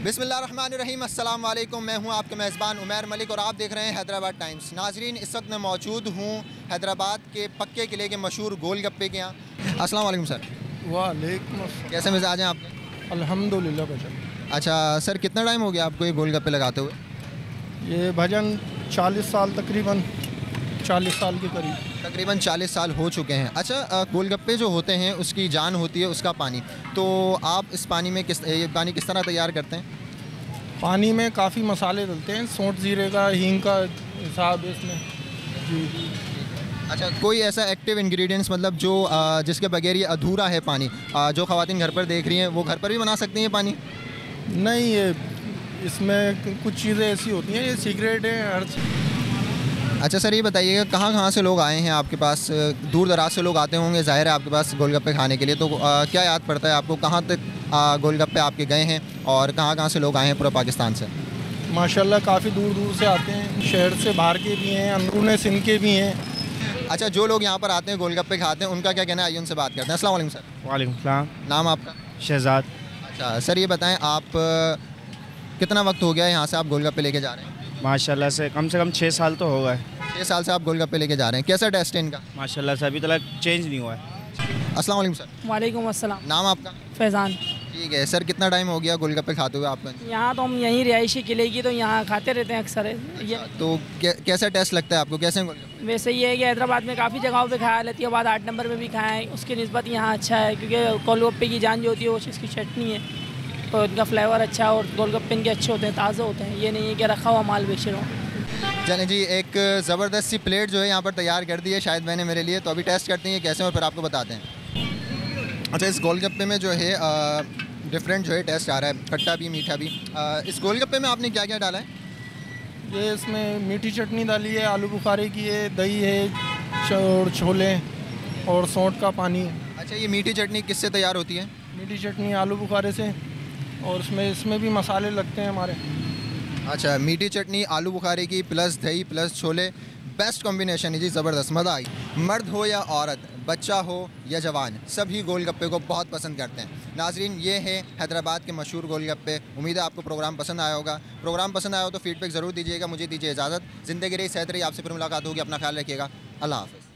बिस्मिल्लाहिर्रहमानिर्रहीम, अस्सलाम वालेकुम। मैं हूं आपका मेज़बान उमैर मलिक और आप देख रहे हैं हैदराबाद टाइम्स। नाजरीन, इस वक्त मैं मौजूद हूं हैदराबाद के पक्के किले के मशहूर गोलगप्पे के यहाँ। अस्सलाम वालेकुम सर। वालेकुम अस्सलाम। कैसे मिजाज हैं आपके? अल्हम्दुलिल्लाह भाजन। अच्छा सर, कितना टाइम हो गया आपको ये गोलगप्पे लगाते हुए? ये भजन 40 साल, तकरीबन 40 साल के करीब। तकरीबन 40 साल हो चुके हैं। अच्छा, गोलगप्पे जो होते हैं उसकी जान होती है उसका पानी, तो आप इस पानी में ये पानी किस तरह तैयार करते हैं? पानी में काफ़ी मसाले डलते हैं, सौंठ जीरे का, हींग का हिसाब है इसमें जी। अच्छा, कोई ऐसा एक्टिव इंग्रेडिएंट्स मतलब जो जिसके बगैर ये अधूरा है पानी, जो ख़वातीन घर पर देख रही हैं वो घर पर भी बना सकती हैं पानी? नहीं, ये इसमें कुछ चीज़ें ऐसी होती हैं, ये सीक्रेट है हर चीज़। अच्छा सर, ये बताइएगा कहाँ कहाँ से लोग आए हैं आपके पास? दूर दराज से लोग आते होंगे ज़ाहिर है आपके पास गोलगप्पे खाने के लिए, तो क्या याद पड़ता है आपको, कहाँ तक गोलगप्पे आपके गए हैं और कहाँ कहाँ से लोग आए हैं पूरे पाकिस्तान से? माशाल्लाह काफ़ी दूर दूर से आते हैं, शहर से बाहर के भी हैं, अंदरून सिंध के भी हैं। अच्छा, जो लोग यहाँ पर आते हैं गोलगप्पे खाते हैं उनका क्या कहना है, आइए उनसे बात करते हैं। अस्सलाम वालेकुम सर। वालेकुम सलाम। नाम आपका? शहजाद। अच्छा सर, ये बताएँ आप कितना वक्त हो गया यहाँ से आप गोलगप्पे लेके जा रहे हैं? माशाल्लाह से कम 6 साल तो हो गए। 6 साल से आप गोलगप्पे लेके जा रहे हैं। कैसा टेस्ट है इनका? माशाल्लाह से अभी तक चेंज नहीं हुआ है। अस्सलाम वालेकुम सर। वालेकुम अस्सलाम। नाम आपका? फैज़ान। ठीक है सर, कितना टाइम हो गया गोलगप्पे खाते हुए आपका? यहाँ तो हम यहीं रिहायशी किले की, तो यहाँ खाते रहते हैं अक्सर ये। तो कैसा टेस्ट लगता है आपको, कैसे गोलगप्पे? वैसे ये है कि हैदराबाद में काफ़ी जगहों पे खाया, लतियाबाद 8 नंबर में भी खाया है, उसकी निस्बत यहाँ अच्छा है, क्योंकि गोलगप्पे की जान जो होती है वो इसकी चटनी है, तो इनका फ्लेवर अच्छा है और गोलगप्पे इनके अच्छे होते हैं, ताज़े होते हैं। ये नहीं है कि रखा हुआ माल बेच रहा हूँ। चलें जी, एक ज़बरदस्त सी प्लेट जो है यहाँ पर तैयार कर दी है शायद मैंने मेरे लिए, तो अभी टेस्ट करते हैं कैसे और फिर आपको बताते हैं। अच्छा, इस गोलगप्पे में जो है डिफरेंट जो है टेस्ट आ रहा है, खट्टा भी मीठा भी। इस गोलगप्पे में आपने क्या क्या डाला है? ये इसमें मीठी चटनी डाली है, आलू बुखारे की है, दही है और छोले और सौंठ का पानी है। अच्छा, ये मीठी चटनी किससे तैयार होती है? मीठी चटनी आलू बुखारे से, और इसमें भी मसाले लगते हैं हमारे। अच्छा, मीठी चटनी आलू बुखारे की प्लस दही प्लस छोले, बेस्ट कॉम्बिनेशन है जी, ज़बरदस्त, मज़ा आई। मर्द हो या औरत, बच्चा हो या जवान, सभी गोलगप्पे को बहुत पसंद करते हैं। नाजरीन, ये है हैदराबाद के मशहूर गोलगप्पे। उम्मीद है आपको प्रोग्राम पसंद आया होगा। प्रोग्राम पसंद आया हो तो फीडबैक ज़रूर दीजिएगा। मुझे दीजिए इजाज़त। ज़िंदगी रही, सेहत रही, आपसे फिर मुलाकात होगी। अपना ख्याल रखिएगा। अल्लाह हाफ़िज़।